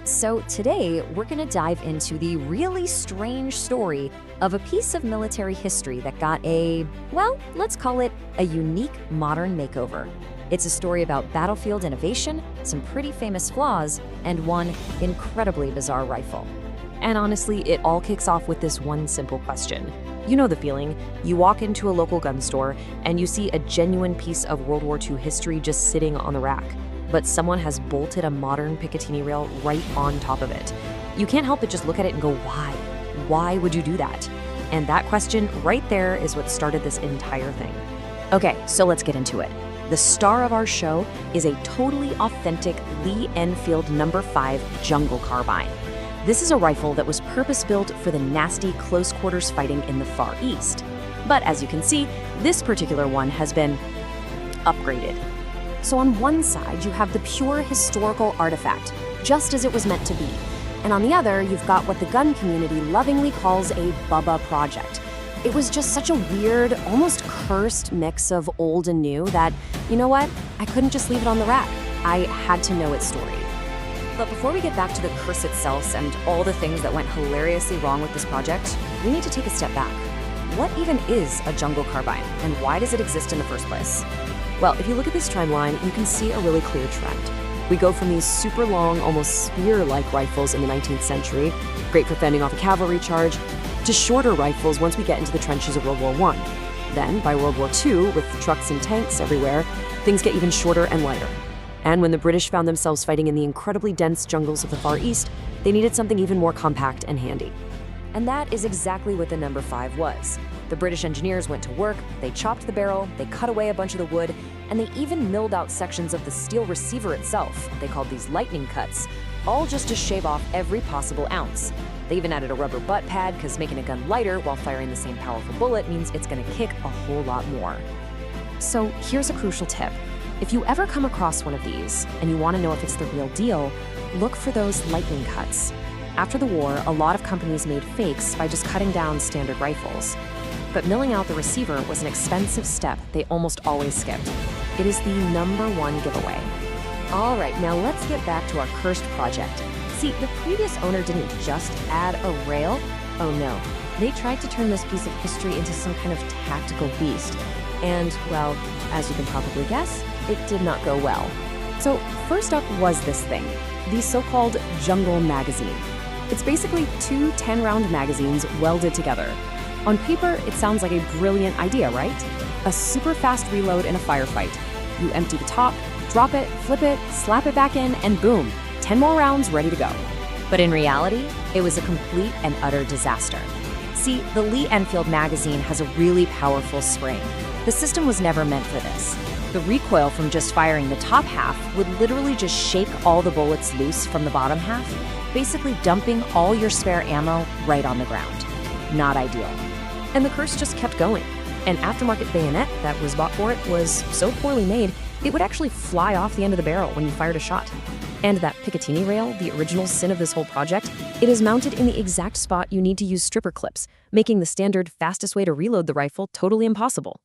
So today, we're going to dive into the really strange story of a piece of military history that got well, let's call it a unique modern makeover. It's a story about battlefield innovation, some pretty famous flaws, and one incredibly bizarre rifle. And honestly, it all kicks off with this one simple question. You know the feeling. You walk into a local gun store and you see a genuine piece of World War II history just sitting on the rack, but someone has bolted a modern Picatinny rail right on top of it. You can't help but just look at it and go, why? Why would you do that? And that question right there is what started this entire thing. Okay, so let's get into it. The star of our show is a totally authentic Lee-Enfield No. 5 Jungle Carbine. This is a rifle that was purpose-built for the nasty close-quarters fighting in the Far East. But as you can see, this particular one has been upgraded. So on one side, you have the pure historical artifact, just as it was meant to be. And on the other, you've got what the gun community lovingly calls a Bubba project. It was just such a weird, almost cursed mix of old and new that, you know what? I couldn't just leave it on the rack. I had to know its story. But before we get back to the curse itself and all the things that went hilariously wrong with this project, we need to take a step back. What even is a Jungle Carbine, and why does it exist in the first place? Well, if you look at this timeline, you can see a really clear trend. We go from these super long, almost spear-like rifles in the 19th century, great for fending off a cavalry charge, to shorter rifles once we get into the trenches of World War I. Then, by World War II, with trucks and tanks everywhere, things get even shorter and lighter. And when the British found themselves fighting in the incredibly dense jungles of the Far East, they needed something even more compact and handy. And that is exactly what the No. 5 was. The British engineers went to work, they chopped the barrel, they cut away a bunch of the wood, and they even milled out sections of the steel receiver itself. They called these lightning cuts, all just to shave off every possible ounce. They even added a rubber butt pad because making a gun lighter while firing the same powerful bullet means it's going to kick a whole lot more. So here's a crucial tip. If you ever come across one of these and you want to know if it's the real deal, look for those lightning cuts. After the war, a lot of companies made fakes by just cutting down standard rifles. But milling out the receiver was an expensive step they almost always skipped. It is the #1 giveaway. All right, now let's get back to our cursed project. See, the previous owner didn't just add a rail. Oh no, they tried to turn this piece of history into some kind of tactical beast. And, well, as you can probably guess, it did not go well. So first up was this thing, the so-called Jungle magazine. It's basically two 10-round magazines welded together. On paper, it sounds like a brilliant idea, right? A super fast reload in a firefight. You empty the top, drop it, flip it, slap it back in, and boom, 10 more rounds ready to go. But in reality, it was a complete and utter disaster. See, the Lee-Enfield magazine has a really powerful spring. The system was never meant for this. The recoil from just firing the top half would literally just shake all the bullets loose from the bottom half, basically dumping all your spare ammo right on the ground. Not ideal. And the curse just kept going. An aftermarket bayonet that was bought for it was so poorly made, it would actually fly off the end of the barrel when you fired a shot. And that Picatinny rail, the original sin of this whole project, it is mounted in the exact spot you need to use stripper clips, making the standard fastest way to reload the rifle totally impossible.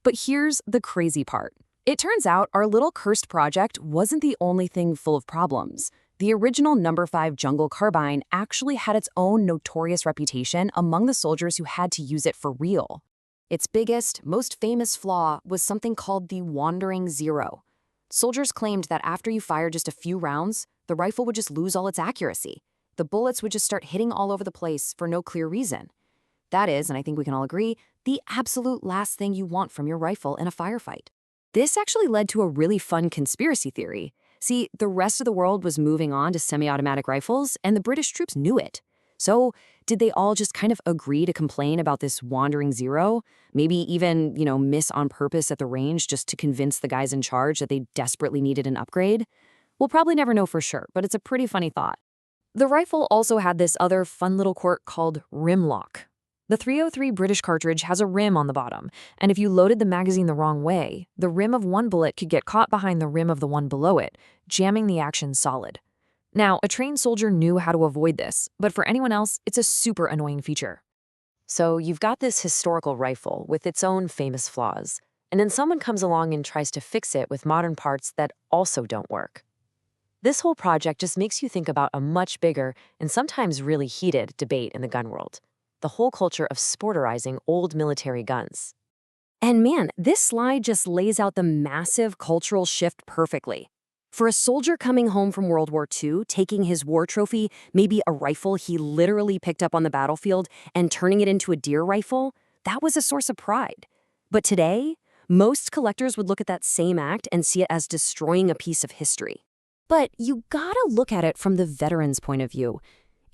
But here's the crazy part. It turns out our little cursed project wasn't the only thing full of problems. The original No. 5 Jungle Carbine actually had its own notorious reputation among the soldiers who had to use it for real. Its biggest, most famous flaw was something called the Wandering Zero. Soldiers claimed that after you fired just a few rounds, the rifle would just lose all its accuracy. The bullets would just start hitting all over the place for no clear reason. That is, and I think we can all agree, the absolute last thing you want from your rifle in a firefight. This actually led to a really fun conspiracy theory. See, the rest of the world was moving on to semi-automatic rifles, and the British troops knew it. So, did they all just kind of agree to complain about this Wandering Zero? Maybe even, miss on purpose at the range just to convince the guys in charge that they desperately needed an upgrade? We'll probably never know for sure, but it's a pretty funny thought. The rifle also had this other fun little quirk called rim lock. The .303 British cartridge has a rim on the bottom, and if you loaded the magazine the wrong way, the rim of one bullet could get caught behind the rim of the one below it, jamming the action solid. Now, a trained soldier knew how to avoid this, but for anyone else, it's a super annoying feature. So you've got this historical rifle with its own famous flaws, and then someone comes along and tries to fix it with modern parts that also don't work. This whole project just makes you think about a much bigger and sometimes really heated debate in the gun world: the whole culture of sporterizing old military guns. And man, this slide just lays out the massive cultural shift perfectly. For a soldier coming home from World War II, taking his war trophy, maybe a rifle he literally picked up on the battlefield, and turning it into a deer rifle, that was a source of pride. But today, most collectors would look at that same act and see it as destroying a piece of history. But you gotta look at it from the veteran's point of view.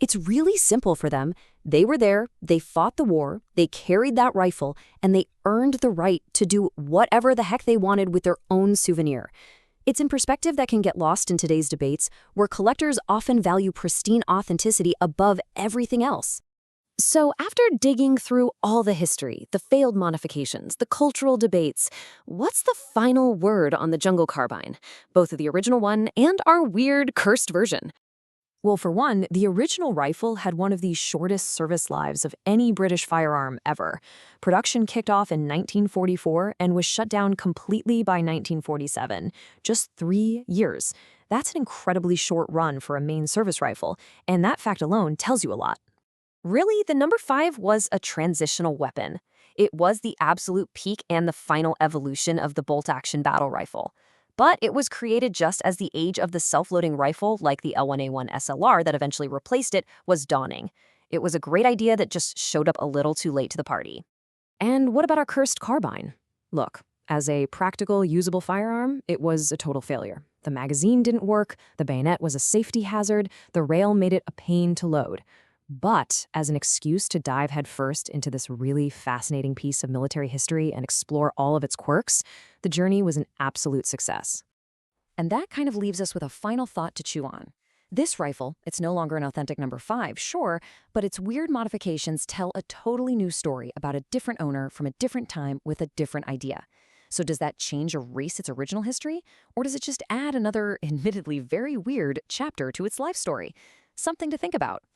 It's really simple for them. They were there, they fought the war, they carried that rifle, and they earned the right to do whatever the heck they wanted with their own souvenir. It's in perspective that can get lost in today's debates, where collectors often value pristine authenticity above everything else. So after digging through all the history, the failed modifications, the cultural debates, what's the final word on the Jungle Carbine? Both the original one and our weird cursed version. Well, for one, the original rifle had one of the shortest service lives of any British firearm ever. Production kicked off in 1944 and was shut down completely by 1947. Just 3 years. That's an incredibly short run for a main service rifle, and that fact alone tells you a lot. Really, the number 5 was a transitional weapon. It was the absolute peak and the final evolution of the bolt-action battle rifle. But it was created just as the age of the self-loading rifle, like the L1A1 SLR that eventually replaced it, was dawning. It was a great idea that just showed up a little too late to the party. And what about our Cursed Carbine? Look, as a practical, usable firearm, it was a total failure. The magazine didn't work, the bayonet was a safety hazard, the rail made it a pain to load. But as an excuse to dive headfirst into this really fascinating piece of military history and explore all of its quirks, the journey was an absolute success. And that kind of leaves us with a final thought to chew on. This rifle, it's no longer an authentic number 5, sure, but its weird modifications tell a totally new story about a different owner from a different time with a different idea. So does that change or erase its original history? Or does it just add another, admittedly very weird, chapter to its life story? Something to think about.